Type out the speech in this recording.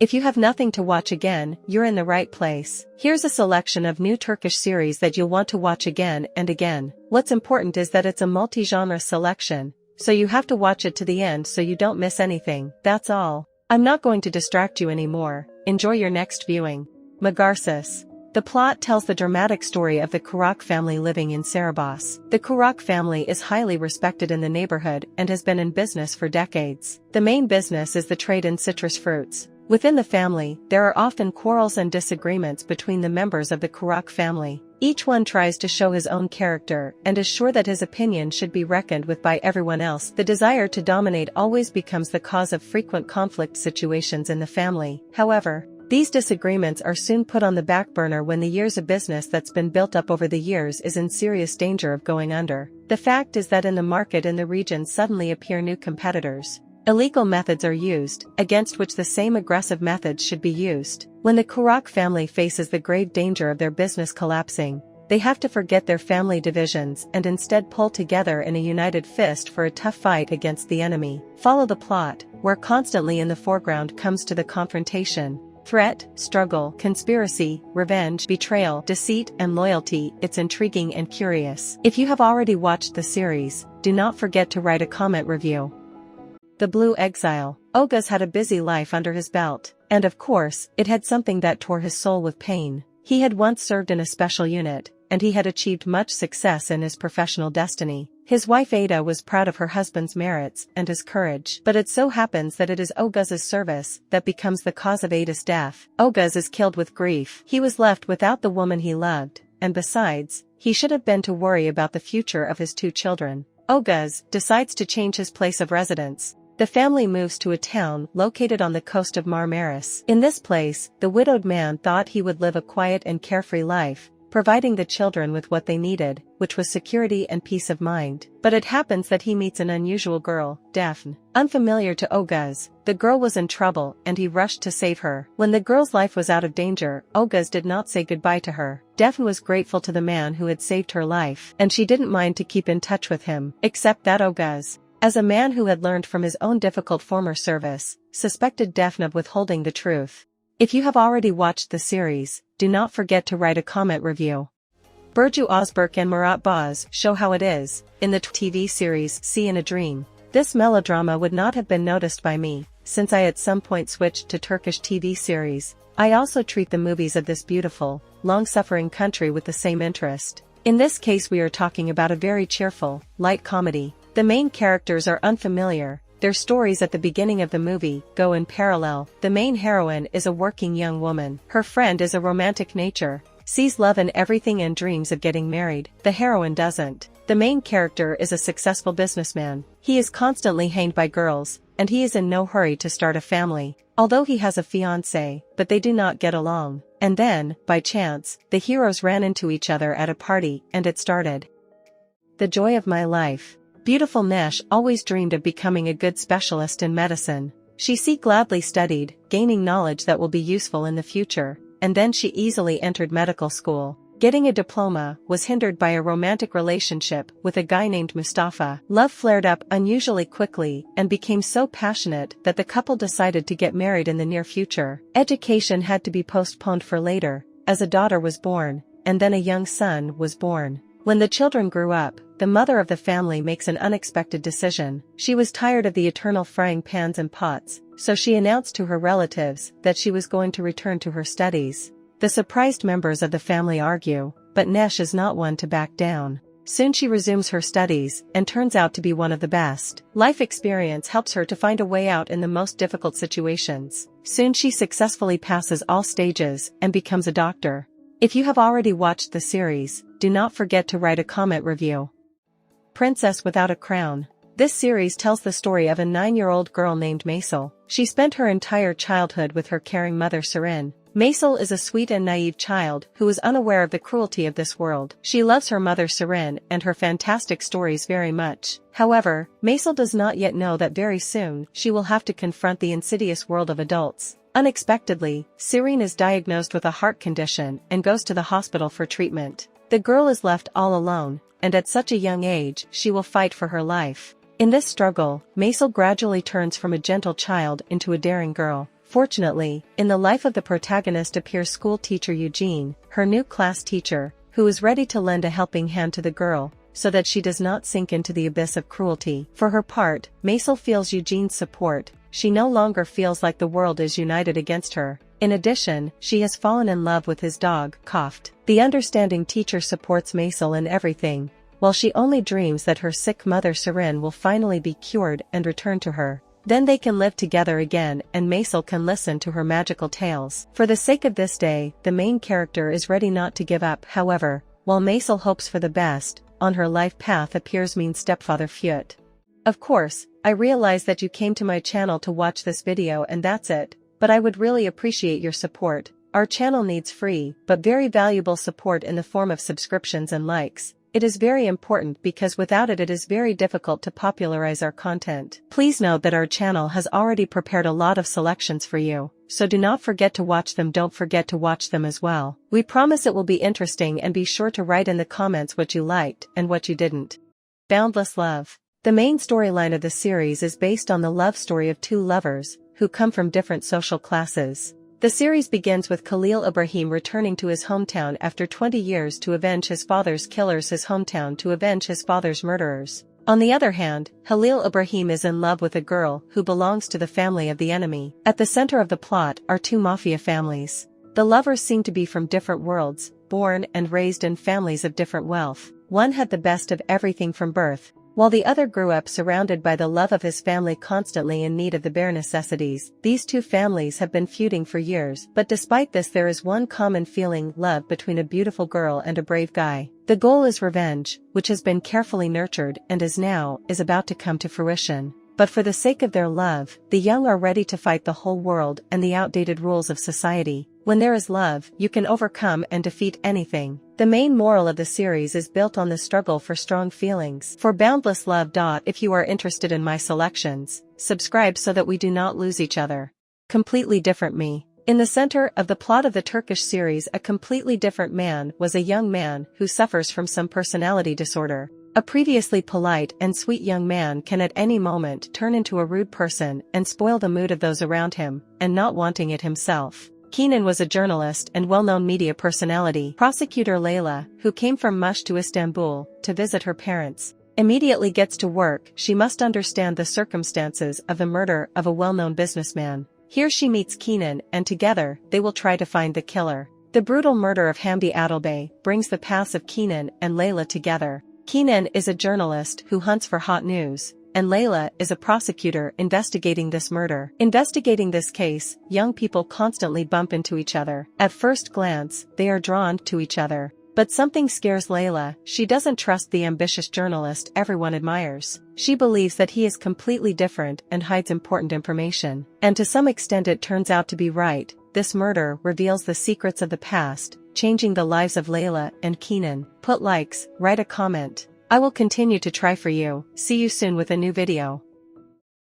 If you have nothing to watch again, you're in the right place. Here's a selection of new Turkish series that you'll want to watch again and again. What's important is that it's a multi-genre selection, so you have to watch it to the end so you don't miss anything. That's all. I'm not going to distract you anymore. Enjoy your next viewing. Magarsus. The plot tells the dramatic story of the Kurak family living in Saraybos. The Kurak family is highly respected in the neighborhood and has been in business for decades. The main business is the trade in citrus fruits. Within the family, there are often quarrels and disagreements between the members of the Kurak family. Each one tries to show his own character and is sure that his opinion should be reckoned with by everyone else. The desire to dominate always becomes the cause of frequent conflict situations in the family. However, these disagreements are soon put on the back burner when the years of business that's been built up over the years is in serious danger of going under. The fact is that in the market in the region suddenly appear new competitors. Illegal methods are used, against which the same aggressive methods should be used. When the Kurak family faces the grave danger of their business collapsing, they have to forget their family divisions and instead pull together in a united fist for a tough fight against the enemy. Follow the plot, where constantly in the foreground comes to the confrontation, threat, struggle, conspiracy, revenge, betrayal, deceit, and loyalty. It's intriguing and curious. If you have already watched the series, do not forget to write a comment review. The Blue Exile. Oguz had a busy life under his belt, and of course, it had something that tore his soul with pain. He had once served in a special unit, and he had achieved much success in his professional destiny. His wife Ada was proud of her husband's merits and his courage. But it so happens that it is Oguz's service that becomes the cause of Ada's death. Oguz is killed with grief. He was left without the woman he loved, and besides, he should have been to worry about the future of his 2 children. Oguz decides to change his place of residence. The family moves to a town located on the coast of Marmaris. In this place, the widowed man thought he would live a quiet and carefree life, providing the children with what they needed, which was security and peace of mind. But it happens that he meets an unusual girl, Daphne. Unfamiliar to Oguz, the girl was in trouble and he rushed to save her. When the girl's life was out of danger, Oguz did not say goodbye to her. Daphne was grateful to the man who had saved her life, and she didn't mind to keep in touch with him, except that Oguz, as a man who had learned from his own difficult former service, suspected Daphne of withholding the truth. If you have already watched the series, do not forget to write a comment review. Burcu Özberk and Murat Boz show how it is, in the TV series See in a Dream. This melodrama would not have been noticed by me, since I at some point switched to Turkish TV series. I also treat the movies of this beautiful, long-suffering country with the same interest. In this case we are talking about a very cheerful, light comedy. The main characters are unfamiliar, their stories at the beginning of the movie go in parallel. The main heroine is a working young woman. Her friend is a romantic nature, sees love in everything and dreams of getting married. The heroine doesn't. The main character is a successful businessman. He is constantly hanged by girls, and he is in no hurry to start a family, although he has a fiancée, but they do not get along. And then, by chance, the heroes ran into each other at a party, and it started. The joy of my life. Beautiful Nesh always dreamed of becoming a good specialist in medicine. She gladly studied, gaining knowledge that will be useful in the future, and then she easily entered medical school. Getting a diploma was hindered by a romantic relationship with a guy named Mustafa. Love flared up unusually quickly and became so passionate that the couple decided to get married in the near future. Education had to be postponed for later, as a daughter was born, and then a young son was born. When the children grew up, the mother of the family makes an unexpected decision. She was tired of the eternal frying pans and pots, so she announced to her relatives that she was going to return to her studies. The surprised members of the family argue, but Nesh is not one to back down. Soon she resumes her studies and turns out to be one of the best. Life experience helps her to find a way out in the most difficult situations. Soon she successfully passes all stages and becomes a doctor. If you have already watched the series, do not forget to write a comment review. Princess Without a Crown. This series tells the story of a 9-year-old girl named Maisel. She spent her entire childhood with her caring mother Sürgün. Maisel is a sweet and naive child who is unaware of the cruelty of this world. She loves her mother Sürgün and her fantastic stories very much. However, Maisel does not yet know that very soon she will have to confront the insidious world of adults. Unexpectedly, Sürgün is diagnosed with a heart condition and goes to the hospital for treatment. The girl is left all alone, and at such a young age she will fight for her life. In this struggle, Maisel gradually turns from a gentle child into a daring girl. Fortunately, in the life of the protagonist appears school teacher Eugene, her new class teacher, who is ready to lend a helping hand to the girl, so that she does not sink into the abyss of cruelty. For her part, Maisel feels Eugene's support. She no longer feels like the world is united against her. In addition, she has fallen in love with his dog, Koft. The understanding teacher supports Maisel in everything, while she only dreams that her sick mother Seren will finally be cured and return to her. Then they can live together again and Maisel can listen to her magical tales. For the sake of this day, the main character is ready not to give up. However, while Maisel hopes for the best, on her life path appears mean stepfather Fjut. Of course, I realize that you came to my channel to watch this video and that's it, but I would really appreciate your support. Our channel needs free, but very valuable support in the form of subscriptions and likes. It is very important because without it is very difficult to popularize our content. Please note that our channel has already prepared a lot of selections for you, so do not forget to watch them. Don't forget to watch them as well. We promise it will be interesting and be sure to write in the comments what you liked and what you didn't. Boundless love. The main storyline of the series is based on the love story of two lovers, who come from different social classes. The series begins with Khalil Ibrahim returning to his hometown after 20 years to avenge his father's killers, his hometown to avenge his father's murderers. On the other hand, Khalil Ibrahim is in love with a girl who belongs to the family of the enemy. At the center of the plot are two mafia families. The lovers seem to be from different worlds, born and raised in families of different wealth. One had the best of everything from birth, while the other grew up surrounded by the love of his family, constantly in need of the bare necessities. These two families have been feuding for years, but despite this there is one common feeling: love between a beautiful girl and a brave guy. The goal is revenge, which has been carefully nurtured and is about to come to fruition. But for the sake of their love, the young are ready to fight the whole world and the outdated rules of society. When there is love, you can overcome and defeat anything. The main moral of the series is built on the struggle for strong feelings. For boundless love. If you are interested in my selections, subscribe so that we do not lose each other. Completely different me. In the center of the plot of the Turkish series, A Completely Different Man was a young man who suffers from some personality disorder. A previously polite and sweet young man can at any moment turn into a rude person and spoil the mood of those around him, and not wanting it himself. Kenan was a journalist and well-known media personality. Prosecutor Layla, who came from Mush to Istanbul to visit her parents, immediately gets to work. She must understand the circumstances of the murder of a well-known businessman. Here she meets Kenan and together they will try to find the killer. The brutal murder of Hamdi Adilbey brings the paths of Kenan and Layla together. Kenan is a journalist who hunts for hot news, and Layla is a prosecutor investigating this murder. Investigating this case, young people constantly bump into each other. At first glance, they are drawn to each other. But something scares Layla. She doesn't trust the ambitious journalist everyone admires. She believes that he is completely different and hides important information. And to some extent it turns out to be right. This murder reveals the secrets of the past, changing the lives of Layla and Kenan. Put likes, write a comment. I will continue to try for you. See you soon with a new video.